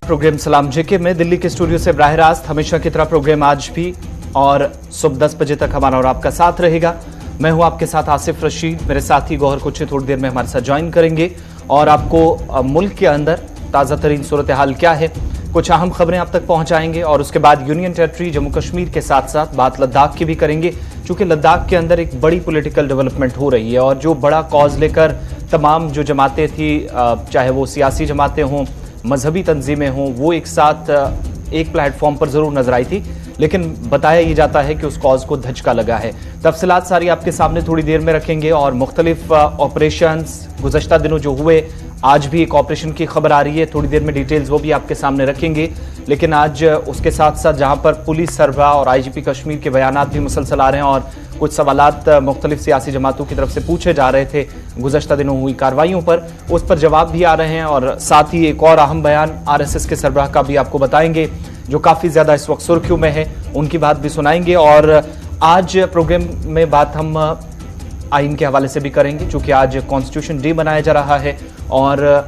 Programme सलाम जेके में दिल्ली के स्टूडियो से बराह रास्त हमेशा की तरह प्रोग्राम आज भी और सुबह 10 बजे तक हमारा और आपका साथ रहेगा। मैं हूं आपके साथ आसिफ रशीद, मेरे साथी गौहर कुछ थोड़ी देर में हमारे साथ ज्वाइन करेंगे और आपको मुल्क के अंदर ताज़ा तरीन सूरत हाल क्या है, कुछ अहम खबरें आप तक पहुंचाएंगे और उसके बाद यूनियन टेरिटरी जम्मू कश्मीर के साथ साथ बात लद्दाख की भी करेंगे, क्योंकि लद्दाख के अंदर एक बड़ी पॉलिटिकल डेवलपमेंट हो रही है और जो बड़ा कॉज लेकर तमाम जो जमातें थी, चाहे वो सियासी जमातें हों, मजहबी तंजीमें हों, वो एक साथ एक प्लेटफॉर्म पर जरूर नजर आई थी, लेकिन बताया ये जाता है कि उस कॉज को धचका लगा है। तफसीलात सारी आपके सामने थोड़ी देर में रखेंगे और मुख्तलिफ ऑपरेशंस गुज़श्ता दिनों जो हुए, आज भी एक ऑपरेशन की खबर आ रही है, थोड़ी देर में डिटेल्स वो भी आपके सामने रखेंगे। लेकिन आज उसके साथ साथ जहां पर पुलिस सरबराह और आईजीपी कश्मीर के बयानात भी मुसलसल आ रहे हैं और कुछ सवालात मुख्तलिफ सियासी जमातों की तरफ से पूछे जा रहे थे गुज़श्ता दिनों हुई कार्रवाइयों पर, उस पर जवाब भी आ रहे हैं और साथ ही एक और अहम बयान आरएसएस के सरबराह का भी आपको बताएंगे जो काफ़ी ज़्यादा इस वक्त सुर्खियों में है, उनकी बात भी सुनाएंगे। और आज प्रोग्राम में बात हम आइन के हवाले से भी करेंगे, चूंकि आज कॉन्स्टिट्यूशन डे मनाया जा रहा है और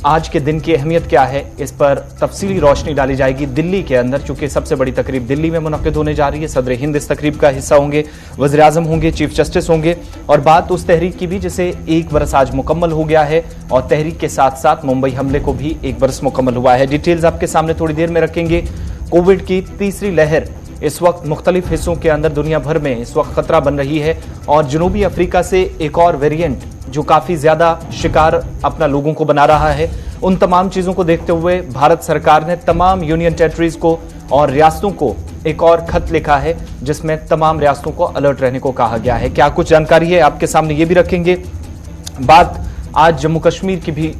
आज के दिन की अहमियत क्या है इस पर तफसीली रोशनी डाली जाएगी दिल्ली के अंदर, चूंकि सबसे बड़ी तकरीब दिल्ली में मुनक्किद होने जा रही है। सदर हिंद इस तकरीब का हिस्सा होंगे, वज़ीर आज़म होंगे, चीफ जस्टिस होंगे और बात उस तहरीक की भी जिसे 1 बरस आज मुकम्मल हो गया है और तहरीक के साथ साथ मुंबई हमले को भी 1 बरस मुकम्मल हुआ है। डिटेल्स आपके सामने थोड़ी देर में रखेंगे। कोविड की तीसरी लहर इस वक्त मुख्तलिफ हिस्सों के अंदर दुनिया भर में इस वक्त खतरा बन रही है और जनूबी अफ्रीका से एक और वेरिएंट जो काफी ज्यादा शिकार अपना लोगों को बना रहा है, उन तमाम चीजों को देखते हुए भारत सरकार ने तमाम यूनियन टेरिटरीज को और रियासतों को एक और खत लिखा है जिसमें तमाम रियासतों को अलर्ट रहने को कहा गया है। क्या कुछ जानकारी है आपके सामने ये भी रखेंगे। बात आज जम्मू कश्मीर की भी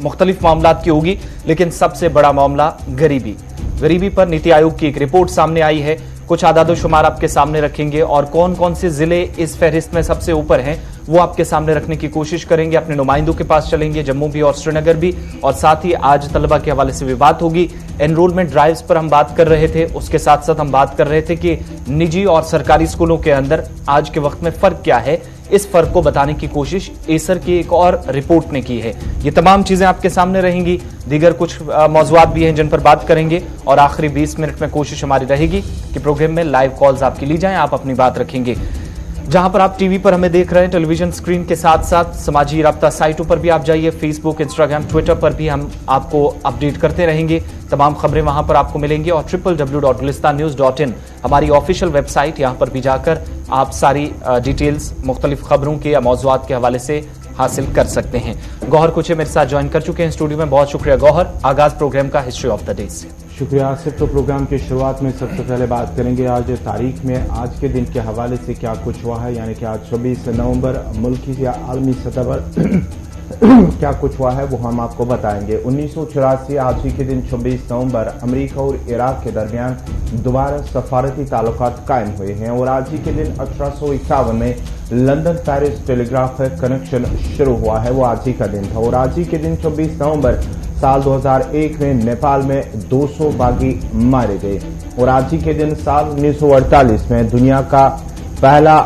मुख्तलिफ मामलात की होगी, लेकिन सबसे बड़ा मामला गरीबी पर नीति आयोग की एक रिपोर्ट सामने आई है। कुछ आदाद शुमार आपके सामने रखेंगे और कौन कौन से जिले इस फहरिस्त में सबसे ऊपर हैं वो आपके सामने रखने की कोशिश करेंगे। अपने नुमाइंदों के पास चलेंगे, जम्मू भी और श्रीनगर भी, और साथ ही आज तलबा के हवाले से भी बात होगी। एनरोलमेंट ड्राइव्स पर हम बात कर रहे थे, उसके साथ साथ हम बात कर रहे थे कि निजी और सरकारी स्कूलों के अंदर आज के वक्त में फर्क क्या है, इस फर्क को बताने की कोशिश एसर की एक और रिपोर्ट ने की है। ये तमाम चीजें आपके सामने रहेंगी, दीगर कुछ मौजूआत भी हैं जिन पर बात करेंगे और आखिरी 20 मिनट में कोशिश हमारी रहेगी कि प्रोग्राम में लाइव कॉल्स आपकी ली जाएं, आप अपनी बात रखेंगे। जहां पर आप टीवी पर हमें देख रहे हैं, टेलीविजन स्क्रीन के साथ साथ समाजी राब्ता साइटों पर भी आप जाइए, फेसबुक, इंस्टाग्राम, ट्विटर पर भी हम आपको अपडेट करते रहेंगे। तमाम खबरें वहां पर आपको मिलेंगी और www.gulistannews.in हमारी ऑफिशियल वेबसाइट, यहां पर भी जाकर आप सारी डिटेल्स मुख्तलिफ खबरों के या मौजूआत के हवाले से हासिल कर सकते हैं। गौहर कुछ मेरे साथ ज्वाइन कर चुके हैं स्टूडियो में, बहुत शुक्रिया गौहर। आगाज प्रोग्राम का हिस्ट्री ऑफ द डे से। शुक्रिया आसिफ। तो प्रोग्राम की शुरुआत में सबसे पहले बात करेंगे आज तारीख में आज के दिन के हवाले से क्या कुछ हुआ है, यानी कि आज 24 नवंबर मुल्की या आलमी सतह पर क्या कुछ हुआ है वो हम आपको बताएंगे। 1984 आज ही के दिन 26 नवंबर अमेरिका और इराक के दरमियान दोबारा सफारती ताल्लुकात कायम हुए हैं और आज ही के दिन 1851 में लंदन पेरिस टेलीग्राफ कनेक्शन शुरू हुआ है, वो आज ही का दिन था। और आज ही के दिन 24 नवंबर साल 2001 में नेपाल में 200 बागी मारे गए और आज ही के दिन साल 1948 में दुनिया का पहला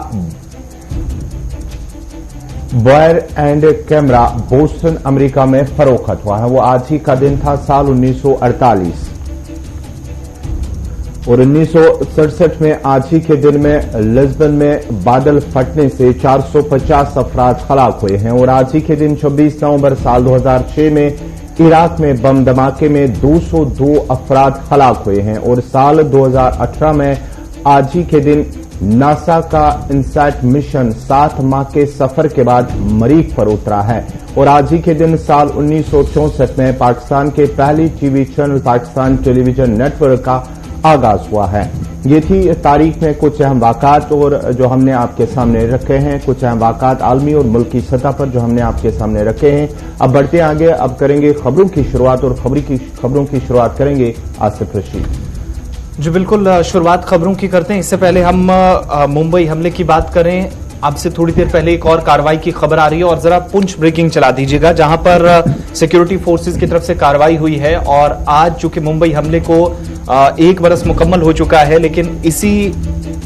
बॉयर एंड कैमरा बोस्टन अमेरिका में फरोख्त हुआ है, वो आज ही का दिन था साल 1948। और 1967 में आज ही के दिन में लिस्बन में बादल फटने से 450 अफराद हलाक हुए हैं और आज ही के दिन 26 नवंबर साल 2006 में इराक में बम धमाके में 202 अफराद हलाक हुए हैं और साल 2018 में आज ही के दिन नासा का इनसैट मिशन 7 माह के सफर के बाद मरीख पर उतरा है और आज ही के दिन साल 1964 में पाकिस्तान के पहली TV channel Pakistan television network का आगाज हुआ है। ये थी तारीख में कुछ अहम वाक़ात और जो हमने आपके सामने रखे हैं, कुछ अहम वाक़ात आलमी और मुल्की सतह पर जो हमने आपके सामने रखे हैं। अब बढ़ते आगे, अब करेंगे खबरों की शुरुआत और खबरों की शुरुआत करेंगे आसिफ रशीद। जी बिल्कुल, शुरुआत खबरों की करते हैं। इससे पहले हम मुंबई हमले की बात करें। आपसे थोड़ी देर पहले एक और कार्रवाई की खबर आ रही है और जरा पुंछ ब्रेकिंग चला दीजिएगा, जहां पर सिक्योरिटी फोर्सेस की तरफ से कार्रवाई हुई है और आज चूंकि मुंबई हमले को 1 बरस मुकम्मल हो चुका है, लेकिन इसी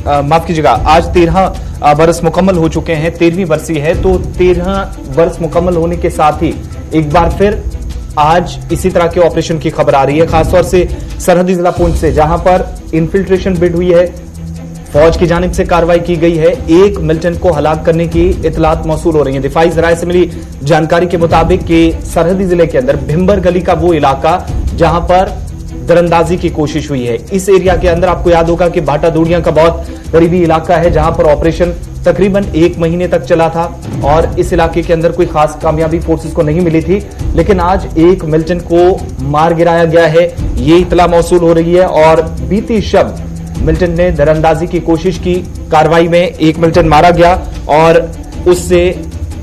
माफ कीजिएगा आज 13 बरस मुकम्मल हो चुके हैं, 13वीं बरसी है, तो 13 बरस मुकम्मल होने के साथ ही एक बार फिर आज इसी तरह के ऑपरेशन की खबर आ रही है, खासतौर से सरहदी जिला पुंछ से, जहां पर इन्फिल्ट्रेशन बिड हुई है, फौज की जानिब से कार्रवाई की गई है। एक मिलिटेंट को हलाक करने की इतलात मौसूल हो रही है। दिफाई जराये से मिली जानकारी के मुताबिक कि सरहदी जिले के अंदर भिम्बर गली का वो इलाका जहां पर दरअंदाजी की कोशिश हुई है, इस एरिया के अंदर आपको याद होगा कि भाटा दूड़ियां का बहुत करीबी इलाका है, जहां पर ऑपरेशन तकरीबन 1 महीने तक चला था और इस इलाके के अंदर कोई खास कामयाबी फोर्सेस को नहीं मिली थी। लेकिन आज एक मिलिटेंट को मार गिराया गया है, ये इतला मौसूल हो रही है। और बीती शब मिलिटेंट ने दरअंदाजी की कोशिश की, कार्रवाई में एक मिलिटेंट मारा गया और उससे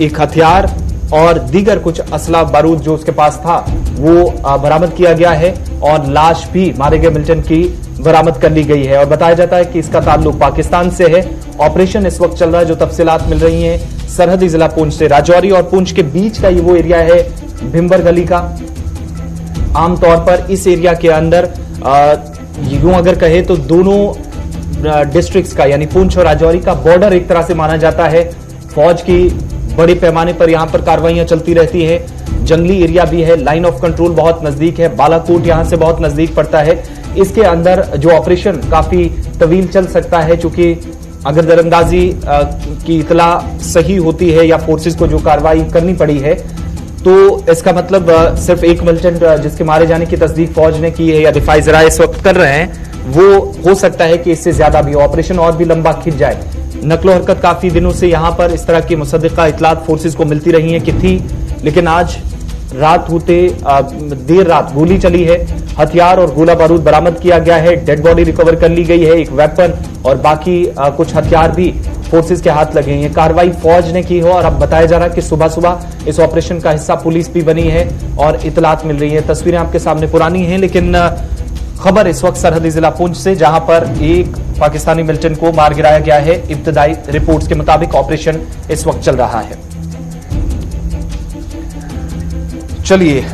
एक हथियार और दीगर कुछ असला बारूद जो उसके पास था वो बरामद किया गया है और लाश भी मारे गए मिलिटेंट की बरामद कर ली गई है। और बताया जाता है कि इसका ताल्लुक पाकिस्तान से है। ऑपरेशन इस वक्त चल रहा है, जो तफसीलात मिल रही हैं सरहदी जिला पुंछ से। राजौरी और पुंछ के बीच का ये वो एरिया है भिम्बर गली का। आमतौर पर इस एरिया के अंदर यूं अगर कहे तो दोनों डिस्ट्रिक्ट्स का यानी पुंछ और राजौरी का बॉर्डर एक तरह से माना जाता है। फौज की बड़े पैमाने पर यहां पर कार्रवाइयां चलती रहती हैं। जंगली एरिया भी है, लाइन ऑफ कंट्रोल बहुत नजदीक है, बालाकोट यहां से बहुत नजदीक पड़ता है। इसके अंदर जो ऑपरेशन काफी तवील चल सकता है, चूंकि अगर दरअंदाजी की इतला सही होती है या फोर्सेस को जो कार्रवाई करनी पड़ी है, तो इसका मतलब सिर्फ एक मिलिटेंट जिसके मारे जाने की तस्दीक फौज ने की है या दिफाई जराये इस वक्त कर रहे हैं, वो हो सकता है कि इससे ज्यादा भी ऑपरेशन और भी लंबा खिंच जाए। नकलो हरकत काफी दिनों से यहां पर इस तरह की मुसद्दिका इतलात फोर्सेस को मिलती रही है कि थी, लेकिन आज रात होते देर रात गोली चली है, हथियार और गोला बारूद बरामद किया गया है, डेड बॉडी रिकवर कर ली गई है, एक वेपन और बाकी कुछ हथियार भी फोर्सेस के हाथ लगे हैं। कार्रवाई फौज ने की हो और अब बताया जा रहा है कि सुबह सुबह इस ऑपरेशन का हिस्सा पुलिस भी बनी है और इतलात मिल रही है। तस्वीरें आपके सामने पुरानी हैं, लेकिन खबर इस वक्त सरहदी जिला पुंछ से, जहां पर एक पाकिस्तानी मिलिटेंट को मार गिराया गया है। इब्तदाई रिपोर्ट्स के मुताबिक ऑपरेशन इस वक्त चल रहा है। चलिए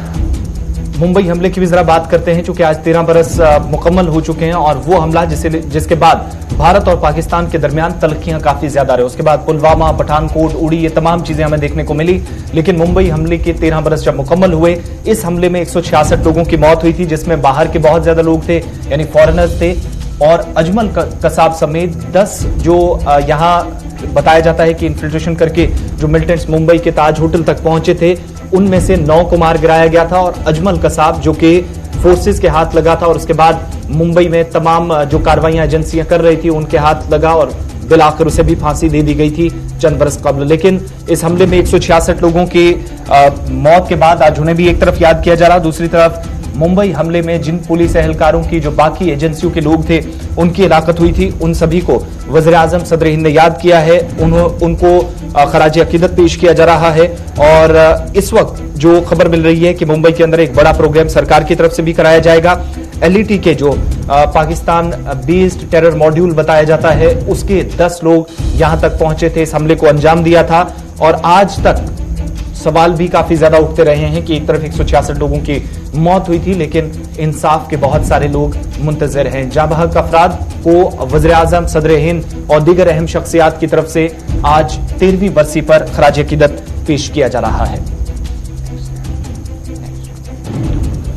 मुंबई हमले की भी जरा बात करते हैं, चूंकि आज 13 बरस मुकम्मल हो चुके हैं और वो हमला जिसके बाद भारत और पाकिस्तान के दरमियान तलखियां काफी ज्यादा रहे। उसके बाद पुलवामा, पठानकोट, उड़ी, ये तमाम चीजें हमें देखने को मिली। लेकिन मुंबई हमले के 13 बरस जब मुकम्मल हुए, इस हमले में 166 लोगों की मौत हुई थी, जिसमें बाहर के बहुत ज्यादा लोग थे, यानी फॉरेनर्स थे। और अजमल कसाब समेत 10 जो यहां बताया जाता है कि इन्फिल्ट्रेशन करके जो मिलिटेंट्स मुंबई के ताज होटल तक पहुंचे थे, उनमें से 9 को मार गिराया गया था और अजमल कसाब जो कि फोर्सेस के हाथ लगा था और उसके बाद मुंबई में तमाम जो कार्रवाइयां एजेंसियां कर रही थी उनके हाथ लगा और बिलाखिर उसे भी फांसी दे दी गई थी चंद बरस कबल। लेकिन इस हमले में 166 लोगों की मौत के बाद आज उन्हें भी एक तरफ याद किया जा रहा, दूसरी तरफ मुंबई हमले में जिन पुलिस एहलकारों की जो बाकी एजेंसियों के लोग थे उनकी हिलाकत हुई थी, उन सभी को वज़ीर-ए-आज़म सदर हिंद ने याद किया है। उनको खराज अकीदत पेश किया जा रहा है। और इस वक्त जो खबर मिल रही है कि मुंबई के अंदर एक बड़ा प्रोग्राम सरकार की तरफ से भी कराया जाएगा। LET के जो पाकिस्तान बेस्ड टेरर मॉड्यूल बताया जाता है, उसके 10 लोग यहां तक पहुंचे थे, इस हमले को अंजाम दिया था। और आज तक सवाल भी काफी ज्यादा उठते रहे हैं कि एक तरफ 166 लोगों की मौत हुई थी, लेकिन इंसाफ के बहुत सारे लोग मुंतजर हैं। जाबहक अफराद को वज़ीर-ए-आज़म, सदर हिंद और दीगर अहम शख्सियात की तरफ से आज 13वीं बरसी पर खराज अकीदत पेश किया जा रहा है।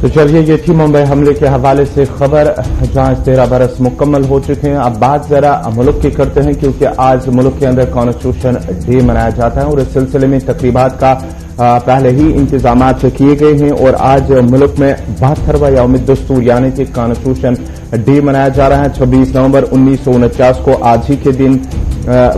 तो चलिए, ये थी मुंबई हमले के हवाले से खबर, जहां 13 बरस मुकम्मल हो चुके हैं। अब बात जरा मुल्क की करते हैं, क्योंकि आज मुल्क के अंदर कॉन्स्टिट्यूशन डे मनाया जाता है और इस सिलसिले में तकरीबात का पहले ही इंतजाम किए गए हैं। और आज मुल्क में 72वां यौम दस्तूर यानी कि कॉन्स्टिट्यूशन डे मनाया जा रहा है। 26 नवंबर 1949 को आज ही के दिन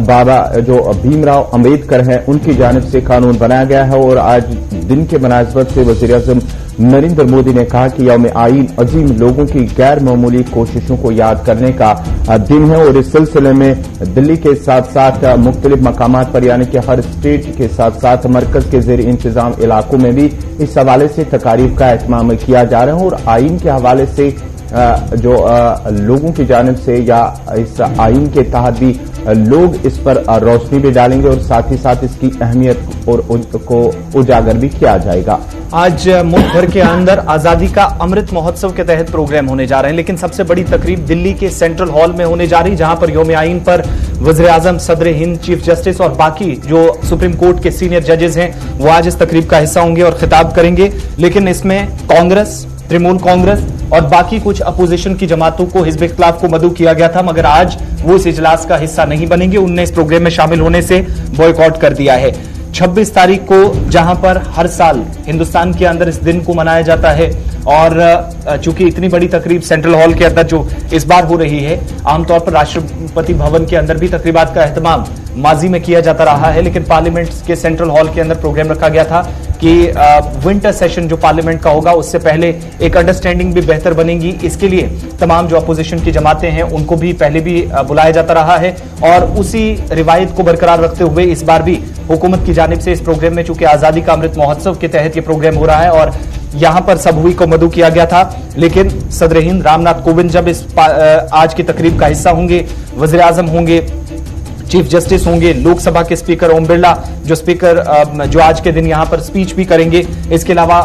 बाबा जो भीमराव अम्बेडकर हैं उनकी जानिब से कानून बनाया गया है। और आज दिन के मुनासबत से वज़ीर-ए-आज़म नरेंद्र मोदी ने कहा कि यौम आईन अजीम लोगों की गैर मामूली कोशिशों को याद करने का दिन है। और इस सिलसिले में दिल्ली के साथ साथ मुख्तलिफ मकामात पर यानी कि हर स्टेट के साथ साथ मरकज के ज़ेर इंतजाम इलाकों में भी इस हवाले से तकारीब का एहतमाम किया जा रहा है। और आईन के हवाले से जो लोगों की जानिब से या इस आईन के तहत भी लोग इस पर रोशनी भी डालेंगे और साथ ही साथ इसकी अहमियत और उनको उजागर भी किया जाएगा। आज मुल्क भर के अंदर आजादी का अमृत महोत्सव के तहत प्रोग्राम होने जा रहे हैं, लेकिन सबसे बड़ी तकरीब दिल्ली के सेंट्रल हॉल में होने जा रही, जहां पर यौम आइन पर वज़ीर आज़म, सदर हिंद, चीफ जस्टिस और बाकी जो सुप्रीम कोर्ट के सीनियर जजेस हैं वो आज इस तकरीब का हिस्सा होंगे और खिताब करेंगे। लेकिन इसमें कांग्रेस, तृणमूल कांग्रेस और बाकी कुछ अपोजिशन की जमातों को, हिज़्ब इख्तिलाफ को मदऊ किया गया था, मगर आज वो इस इजलास का हिस्सा नहीं बनेंगे। उनने इस प्रोग्राम में शामिल होने से बॉयकॉट कर दिया है। 26 तारीख को, जहां पर हर साल हिंदुस्तान के अंदर इस दिन को मनाया जाता है, और चूंकि इतनी बड़ी तकरीब सेंट्रल हॉल के अंदर जो इस बार हो रही है, आमतौर पर राष्ट्रपति भवन के अंदर भी तकरीबात का एहतमाम माजी में किया जाता रहा है, लेकिन पार्लियामेंट के सेंट्रल हॉल के अंदर प्रोग्राम रखा गया था कि विंटर सेशन जो पार्लियामेंट का होगा उससे पहले एक अंडरस्टैंडिंग भी बेहतर बनेगी। इसके लिए तमाम जो अपोजिशन की जमातें हैं उनको भी पहले भी बुलाया जाता रहा है, और उसी रिवायत को बरकरार रखते हुए इस बार भी हुकूमत की जानिब से इस प्रोग्राम में, चूंकि आजादी का अमृत महोत्सव के तहत ये प्रोग्राम हो रहा है और यहां पर सब हुई को मदऊ किया गया था, लेकिन सदर हिंद रामनाथ कोविंद जब इस आज की तकरीब का हिस्सा होंगे, वज़ीर आज़म होंगे, चीफ जस्टिस होंगे, लोकसभा के स्पीकर ओम बिरला जो स्पीकर जो आज के दिन यहां पर स्पीच भी करेंगे, इसके अलावा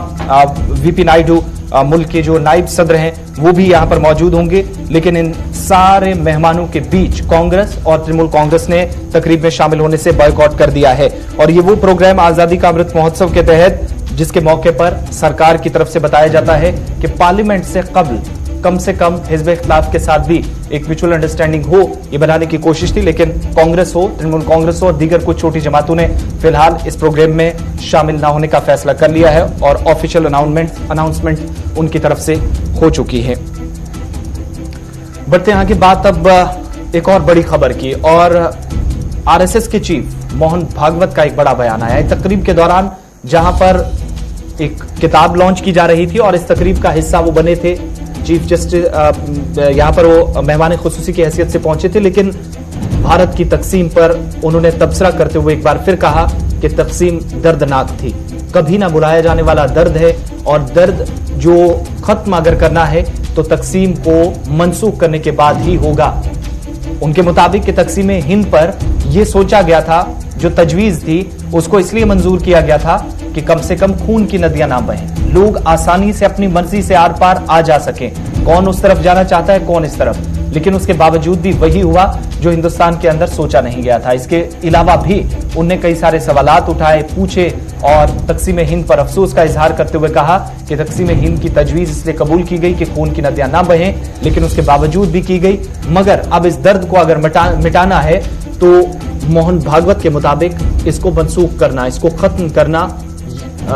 वीपी नायडू मुल्क के जो नायब सदर हैं वो भी यहां पर मौजूद होंगे। लेकिन इन सारे मेहमानों के बीच कांग्रेस और तृणमूल कांग्रेस ने तकरीब में शामिल होने से बॉयकॉट कर दिया है। और ये वो प्रोग्राम आजादी का अमृत महोत्सव के तहत जिसके मौके पर सरकार की तरफ से बताया जाता है कि पार्लियामेंट से कबल कम से कम हिज़्ब इख्तिलाफ के साथ भी एक म्यूचुअल अंडरस्टैंडिंग हो, ये बनाने की कोशिश थी, लेकिन कांग्रेस हो, तृणमूल कांग्रेस हो और दीगर कुछ छोटी जमातों ने फिलहाल इस प्रोग्राम में शामिल न होने का फैसला कर लिया है और ऑफिशियल अनाउंसमेंट उनकी तरफ से हो चुकी है। बढ़ते हैं आगे बात अब एक और बड़ी खबर की, और आरएसएस के चीफ मोहन भागवत का एक बड़ा बयान आया है तकरीब के दौरान, जहां पर एक किताब लॉन्च की जा रही थी और इस तकरीब का हिस्सा वो बने थे। चीफ जस्टिस यहां पर वो मेहमान खुसूसी की हैसियत से पहुंचे थे, लेकिन भारत की तकसीम पर उन्होंने तबसरा करते हुए एक बार फिर कहा कि तकसीम दर्दनाक थी, कभी ना भुलाया जाने वाला दर्द है, और दर्द जो खत्म अगर करना है तो तकसीम को मंसूख करने के बाद ही होगा। उनके मुताबिक कि तकसीम हिंद पर यह सोचा गया था, जो तजवीज थी उसको इसलिए मंजूर किया गया था कि कम से कम खून की नदियां ना बहें, लोग आसानी से अपनी मर्जी से आर पार आ जा सकें, कौन उस तरफ जाना चाहता है कौन इस तरफ। लेकिन उसके बावजूद भी वही हुआ जो हिंदुस्तान के अंदर सोचा नहीं गया था। इसके अलावा भी उनने कई सारे सवालात उठाए, पूछे और तकसीम हिंद पर अफसोस का इजहार करते हुए कहा कि तकसीम हिंद की तजवीज इसलिए कबूल की गई कि खून की नदियां ना बहें, लेकिन उसके बावजूद भी की गई, मगर अब इस दर्द को अगर मिटाना है तो मोहन भागवत के मुताबिक इसको मनसूख करना, इसको खत्म करना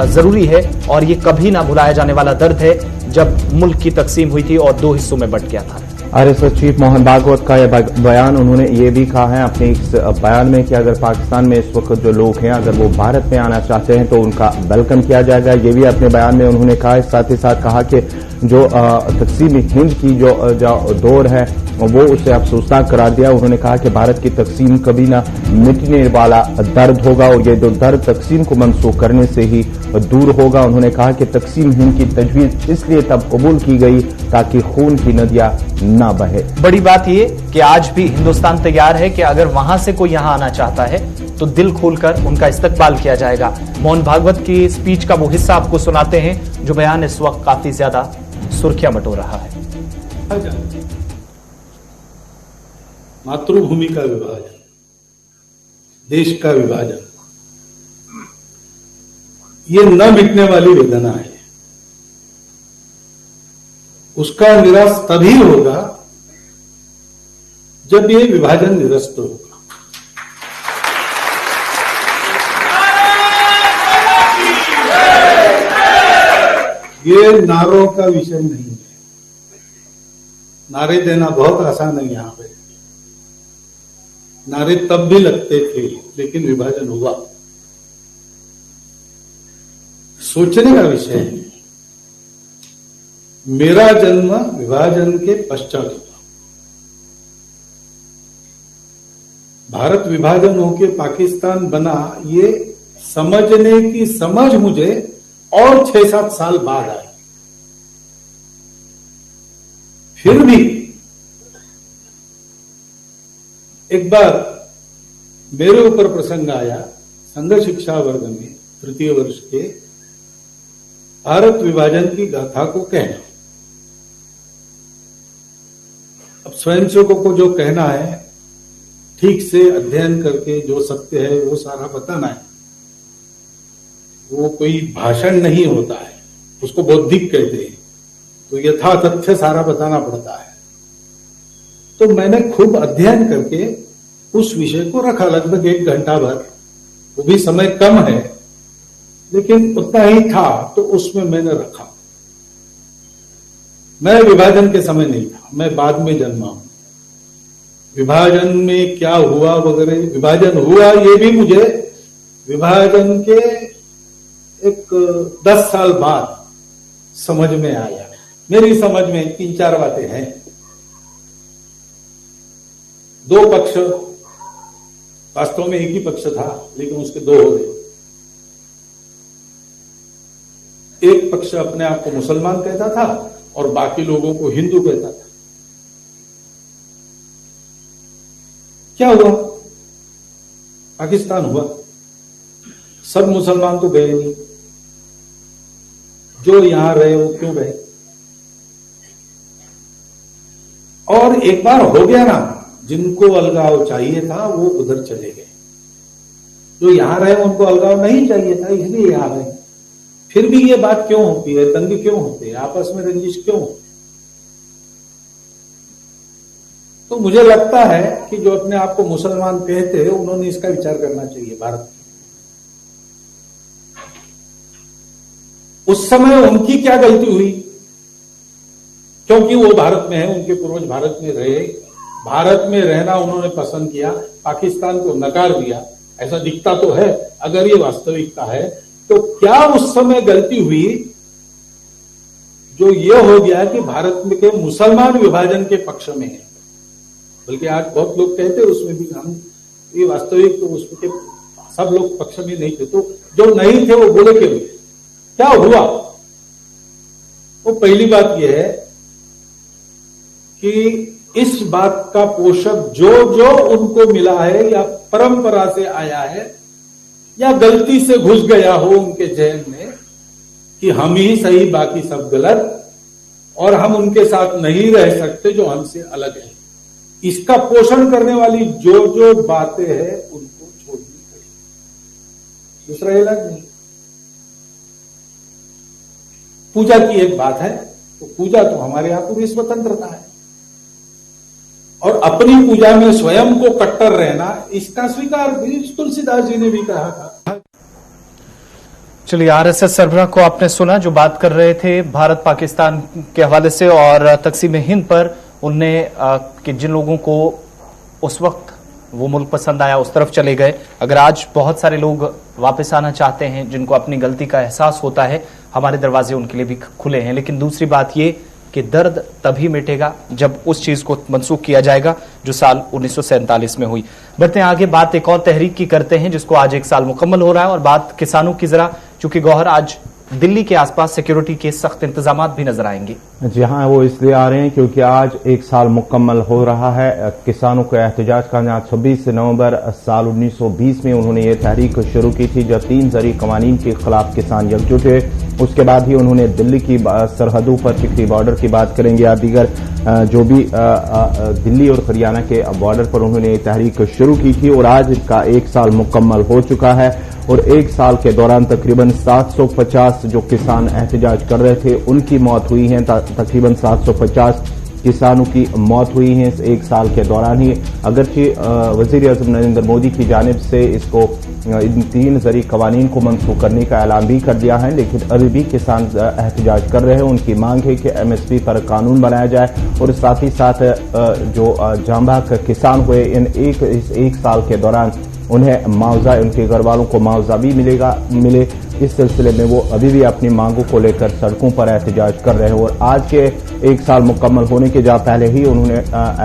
जरूरी है, और ये कभी ना भुलाया जाने वाला दर्द है जब मुल्क की तकसीम हुई थी और दो हिस्सों में बंट गया था। आरएसएस चीफ मोहन भागवत का यह बयान, उन्होंने ये भी कहा है अपने इस बयान में कि अगर पाकिस्तान में इस वक्त जो लोग हैं अगर वो भारत में आना चाहते हैं तो उनका वेलकम किया जाएगा, ये भी अपने बयान में उन्होंने कहा। साथ ही साथ कहा कि जो तकसीम हिंद की जो दौर है वो उसे अफसोसनाक करार दिया। उन्होंने कहा कि भारत की तकसीम कभी ना मिटने वाला दर्द होगा और ये जो दर्द तकसीम को मनसूख करने से ही दूर होगा। उन्होंने कहा कि तकसीम हिंद की तजवीज इसलिए तब कबूल की गई ताकि खून की नदियां ना बहे। बड़ी बात ये कि आज भी हिंदुस्तान तैयार है कि अगर वहां से कोई यहां आना चाहता है तो दिल खोलकर उनका इस्तकबाल किया जाएगा। मोहन भागवत की स्पीच का वो हिस्सा आपको सुनाते हैं जो बयान इस वक्त काफी ज्यादा सुर्खियां बटोर रहा है। मातृभूमि का विभाजन, देश का विभाजन, ये न मिटने वाली वेदना है। उसका निराश तभी होगा जब ये विभाजन निरस्त होगा। ये नारों का विषय नहीं है। नारे देना बहुत आसान है। यहां पे नारे तब भी लगते थे, लेकिन विभाजन हुआ। सोचने का विषय है। मेरा जन्म विभाजन के पश्चात हुआ। भारत विभाजन होकर पाकिस्तान बना, ये समझने की समझ मुझे और 6-7 साल बाद आई। फिर भी एक बार मेरे ऊपर प्रसंग आया, संघ शिक्षा वर्ग में तृतीय वर्ष के भारत विभाजन की गाथा को कहना। अब स्वयंसेवकों को जो कहना है, ठीक से अध्ययन करके जो सत्य है वो सारा बताना है। वो कोई भाषण नहीं होता है, उसको बौद्धिक कहते हैं। तो यथा तथ्य सारा बताना पड़ता है। तो मैंने खूब अध्ययन करके उस विषय को रखा, लगभग 1 घंटा भर। वो भी समय कम है, लेकिन उतना ही था तो उसमें मैंने रखा। मैं विभाजन के समय नहीं था, मैं बाद में जन्मा हूं। विभाजन में क्या हुआ वगैरह, विभाजन हुआ ये भी मुझे विभाजन के 10 साल बाद समझ में आया। मेरी समझ में 3-4 बातें हैं। 2 पक्ष, वास्तव में एक ही पक्ष था लेकिन उसके 2 हो गए। एक पक्ष अपने आप को मुसलमान कहता था और बाकी लोगों को हिंदू कहता था। क्या हुआ? पाकिस्तान हुआ। सब मुसलमान तो गए नहीं, जो यहां रहे वो क्यों गए? और एक बार हो गया ना, जिनको अलगाव चाहिए था वो उधर चले गए। जो यहां रहे उनको अलगाव नहीं चाहिए था, इसलिए यहां रहे। फिर भी ये बात क्यों होती है, दंगे क्यों होते हैं, आपस में रंजिश क्यों होती है? तो मुझे लगता है कि जो अपने आप को मुसलमान कहते हैं उन्होंने इसका विचार करना चाहिए। भारत उस समय उनकी क्या गलती हुई? क्योंकि वो भारत में है, उनके पूर्वज भारत में रहे, भारत में रहना उन्होंने पसंद किया, पाकिस्तान को नकार दिया, ऐसा दिखता तो है। अगर ये वास्तविकता है तो क्या उस समय गलती हुई जो ये हो गया कि भारत में के मुसलमान विभाजन के पक्ष में है? बल्कि आज बहुत लोग कहते हैं उसमें भी हम ये वास्तविक तो उसके सब लोग पक्ष में नहीं थे, तो जो नहीं थे वो बोले क्यों? क्या हुआ? वो पहली बात यह है कि इस बात का पोषक जो जो उनको मिला है या परंपरा से आया है या गलती से घुस गया हो उनके जहन में कि हम ही सही बाकी सब गलत और हम उनके साथ नहीं रह सकते जो हमसे अलग है, इसका पोषण करने वाली जो जो बातें हैं उनको छोड़नी चाहिए। दूसरा इलाज नहीं। पूजा की एक बात है, तो पूजा तो हमारे यहां पूरी स्वतंत्रता है और अपनी पूजा में स्वयं को कट्टर रहना, इसका स्वीकार भी तुलसीदास जी ने भी कहा था। चलिए, आरएसएस सरबराह को आपने सुना जो बात कर रहे थे भारत पाकिस्तान के हवाले से और तकसीम हिंद पर। उनने कि जिन लोगों को उस वक्त वो मुल्क पसंद आया उस तरफ चले गए। अगर आज बहुत सारे लोग वापस आना चाहते हैं, जिनको अपनी गलती का एहसास होता है, हमारे दरवाजे उनके लिए भी खुले हैं। लेकिन दूसरी बात ये कि दर्द तभी मिटेगा जब उस चीज को मंसूख किया जाएगा जो साल 1947 में हुई। बढ़ते हैं आगे, बात एक और तहरीक की करते हैं जिसको आज 1 साल मुकम्मल हो रहा है और बात किसानों की जरा, चूंकि गौहर आज दिल्ली के आसपास सिक्योरिटी के सख्त इंतजाम भी नजर आएंगे। जी हाँ, वो इसलिए आ रहे हैं क्योंकि आज 1 साल मुकम्मल हो रहा है किसानों के एहतजाज का। आज 26 नवंबर साल 1920 में उन्होंने ये तहरीक शुरू की थी जब 3 ज़री कवानीन के खिलाफ किसान एकजुट हुए। उसके बाद ही उन्होंने दिल्ली की सरहदों पर चिकरी बॉर्डर की बात करेंगे या दीगर जो भी दिल्ली और हरियाणा के बॉर्डर पर उन्होंने ये तहरीक शुरू की थी और आज इसका 1 साल मुकम्मल हो चुका है। और 1 साल के दौरान तकरीबन 750 जो किसान एहतजाज कर रहे थे उनकी मौत हुई है। तकरीबन 750 किसानों की मौत हुई है इस 1 साल के दौरान ही। अगरचे वजीर आज़म नरेंद्र मोदी की जानिब से इसको इन 3 ज़री कवानीन को मंसूख करने का ऐलान भी कर दिया है, लेकिन अभी भी किसान एहतजाज कर रहे हैं। उनकी मांग है कि MSP पर कानून बनाया जाए और साथ ही साथ जो जांबाग किसान हुए इस 1 साल के दौरान उन्हें मुआवजा, उनके घर वालों को मुआवजा भी मिले। इस सिलसिले में वो अभी भी अपनी मांगों को लेकर सड़कों पर एहतजाज कर रहे हैं। और आज के 1 साल मुकम्मल होने के पहले ही उन्होंने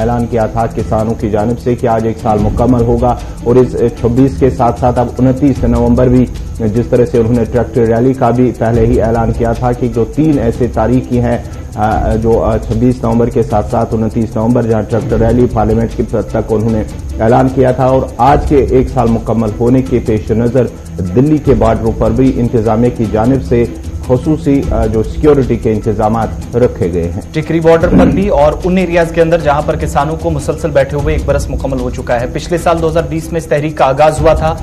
ऐलान किया था किसानों की जानिब से कि आज 1 साल मुकम्मल होगा और इस 26 के साथ साथ अब 29 नवंबर भी जिस तरह से उन्होंने ट्रैक्टर रैली का भी पहले ही ऐलान किया था कि जो 3 ऐसे तारीखें हैं जो 26 नवंबर के साथ साथ 29 नवंबर जहां ट्रैक्टर रैली पार्लियामेंट की तक उन्होंने ऐलान किया था, और आज के 1 साल मुकम्मल होने के पेश नजर दिल्ली के बॉर्डरों पर भी इंतजामिया की जानिब से खसूसी जो सिक्योरिटी के इंतजाम रखे गए हैं। टिकरी बॉर्डर पर भी और उन एरियाज के अंदर जहां पर किसानों को मुसलसल बैठे हुए 1 बरस मुकम्मल हो चुका है। पिछले साल 2020 में इस तहरीक का आगाज हुआ था,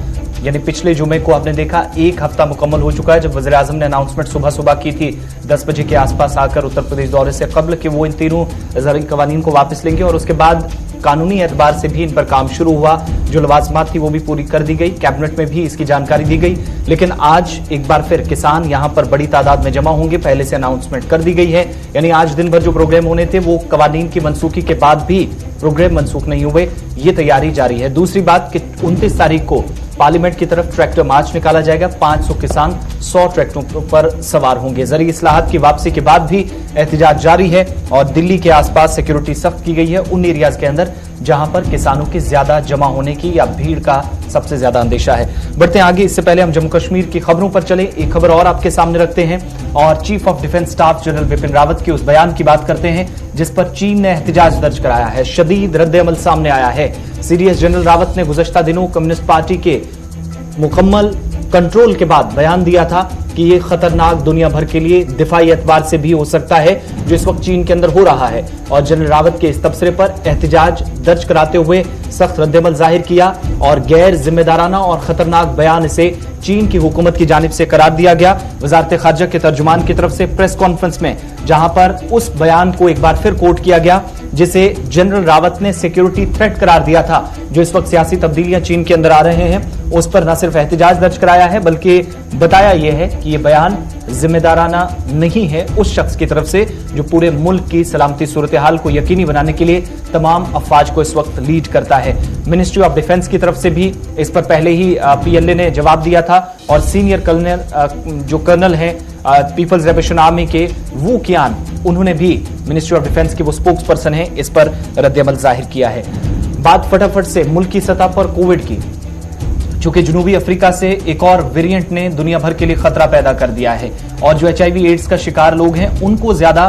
यानी पिछले जुमे को आपने देखा 1 हफ्ता मुकम्मल हो चुका है जब वज़ीर आज़म ने अनाउंसमेंट सुबह सुबह की थी 10 बजे के आसपास आकर उत्तर प्रदेश दौरे से कबल कि वो इन तीनों ज़रूरी कवानीन को वापस लेंगे, और उसके बाद कानूनी एतबार से भी इन पर काम शुरू हुआ। जो लवाजमात थी वो भी पूरी कर दी गई, कैबिनेट में भी इसकी जानकारी दी गई। लेकिन आज एक बार फिर किसान यहां पर बड़ी तादाद में जमा होंगे, पहले से अनाउंसमेंट कर दी गई है। यानी आज दिन भर जो प्रोग्राम होने थे वो कवानीन की मनसूखी के बाद भी प्रोग्राम मनसूख नहीं हुए, ये तैयारी जारी है। दूसरी बात कि 29 तारीख को पार्लियामेंट की तरफ ट्रैक्टर मार्च निकाला जाएगा। 500 किसान 100 ट्रैक्टरों पर सवार होंगे। जरिए इस्लाहात की वापसी के बाद भी एहतजाज जारी है और दिल्ली के आसपास सिक्योरिटी सख्त की गई है उन एरियाज के अंदर जहां पर किसानों के ज्यादा जमा होने की या भीड़ का सबसे ज्यादा अंदेशा है। बढ़ते हैं आगे, इससे पहले हम जम्मू कश्मीर की खबरों पर चले। एक खबर और आपके सामने रखते हैं और chief of defence staff general Bipin Rawat के उस बयान की बात करते हैं जिस पर चीन ने एहतजाज दर्ज कराया है। शदीद रद्द-ए-अमल सामने आया है। सीडीएस जनरल रावत ने गुज़श्ता दिनों कम्युनिस्ट पार्टी के मुकम्मल कंट्रोल के बाद बयान दिया था कि ये खतरनाक दुनिया भर के लिए दिफाई एतबार से भी हो सकता है जो इस वक्त चीन के अंदर हो रहा है, और जनरल रावत के इस तबसरे पर एहतजाज दर्ज कराते हुए सख्त रद्द-ए-अमल जाहिर किया और गैर जिम्मेदाराना और खतरनाक बयान इसे चीन की हुकूमत की जानिब से करार दिया गया। वजारत खारजा के तर्जुमान की तरफ से प्रेस कॉन्फ्रेंस में जहां पर उस बयान को एक बार फिर कोट किया गया जिसे जनरल रावत ने सिक्योरिटी थ्रेट करार दिया था, जो इस वक्त सियासी तब्दीलियां चीन के अंदर आ रहे हैं, उस पर न सिर्फ एहतजाज दर्ज कराया है बल्कि बताया यह है कि यह बयान जिम्मेदाराना नहीं है उस शख्स की तरफ से जो पूरे मुल्क की सलामती सूरत हाल को यकीनी बनाने के लिए तमाम अफवाज को इस वक्त लीड करता है। मिनिस्ट्री ऑफ डिफेंस की तरफ से भी इस पर पहले ही पीएलए ने जवाब दिया था और सीनियर कर्नल हैं पीपल्स लिबरेशन आर्मी के वू कियान, उन्होंने भी मिनिस्ट्री ऑफ डिफेंस के वो स्पोक्स पर्सन हैं, इस पर रद्द-ए-अमल जाहिर किया है। बात फटाफट से मुल्क की सतह पर कोविड की, चूंकि जनूबी अफ्रीका से एक और वेरिएंट ने दुनिया भर के लिए खतरा पैदा कर दिया है और जो HIV एड्स का शिकार लोग हैं उनको ज्यादा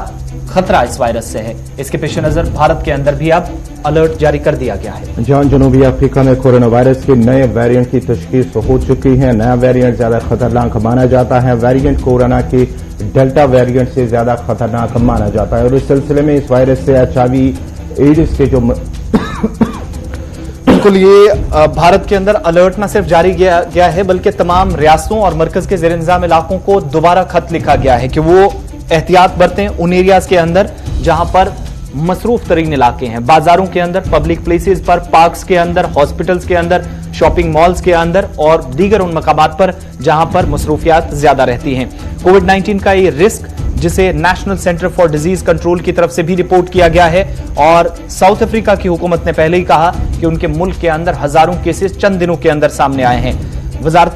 खतरा इस वायरस से है। इसके पेश नजर भारत के अंदर भी अब अलर्ट जारी कर दिया गया है। जहां जनूबी अफ्रीका में कोरोना वायरस के नए वेरिएंट की तशखीस हो चुकी है। नया वेरिएंट ज्यादा खतरनाक माना जाता है। वेरिएंट कोरोना की डेल्टा वेरिएंट से ज्यादा खतरनाक माना जाता है और इस सिलसिले में इस वायरस से HIV एड्स के जो बिल्कुल ये भारत के अंदर अलर्ट न सिर्फ जारी किया गया है बल्कि तमाम रियासतों और मरकज के ज़ेर-ए-निज़ाम इलाकों को दोबारा खत लिखा गया है कि वो एहतियात बरतें उन एरियाज के अंदर जहां पर मसरूफ तरीन इलाके हैं, बाजारों के अंदर, पब्लिक प्लेसेस पर, पार्क्स के अंदर, हॉस्पिटल्स के अंदर, शॉपिंग मॉल्स के अंदर और दीगर उन मकामात पर जहां पर मसरूफियात ज्यादा रहती हैं। कोविड-19 का ये रिस्क जिसे national centre for disease control की तरफ से भी रिपोर्ट किया गया है और साउथ अफ्रीका की हुकूमत ने पहले ही कहा कि उनके मुल्क के अंदर हजारों केसेस चंद दिनों के अंदर सामने आए हैं। वजारत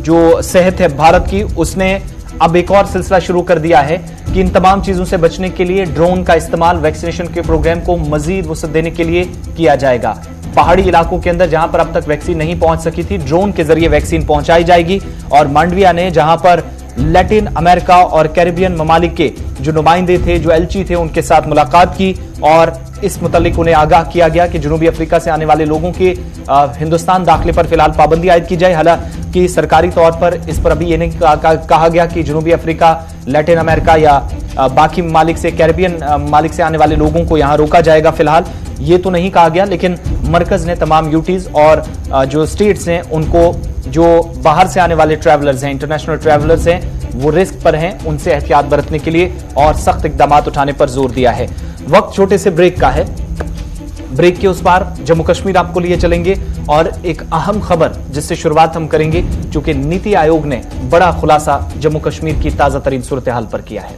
जो सेहत है भारत की, उसने अब एक और सिलसिला शुरू कर दिया है कि इन तमाम चीजों से बचने के लिए ड्रोन का इस्तेमाल वैक्सीनेशन के प्रोग्राम को मजीद वसअत देने के लिए किया जाएगा। पहाड़ी इलाकों के अंदर जहां पर अब तक वैक्सीन नहीं पहुंच सकी थी, ड्रोन के जरिए वैक्सीन पहुंचाई जाएगी और मांडविया ने जहां पर लैटिन अमेरिका और कैरिबियन ममालिक के जो नुमाइंदे थे, जो एलची थे, उनके साथ मुलाकात की और इस मुतालिक उन्हें आगाह किया गया कि जनूबी अफ्रीका से आने वाले लोगों के हिंदुस्तान दाखिले पर फिलहाल पाबंदी आयद की जाए। हालांकि सरकारी तौर पर इस पर अभी ये नहीं कहा गया कि जनूबी अफ्रीका, लैटिन अमेरिका या बाकी ममालिक से, कैरिबियन ममालिक से आने वाले लोगों को यहां रोका जाएगा। फिलहाल ये तो नहीं कहा गया, लेकिन मरकज ने तमाम यूटीज और जो स्टेट्स हैं उनको जो बाहर से आने वाले ट्रैवलर्स हैं, इंटरनेशनल ट्रैवलर्स हैं, वो रिस्क पर हैं, उनसे एहतियात बरतने के लिए और सख्त इकदाम उठाने पर जोर दिया है। वक्त छोटे से ब्रेक का है। ब्रेक के उस पार जम्मू कश्मीर आपको लिए चलेंगे और एक अहम खबर जिससे शुरुआत हम करेंगे, चूंकि नीति आयोग ने बड़ा खुलासा जम्मू कश्मीर की ताजा तरीन सूरत हाल पर किया है।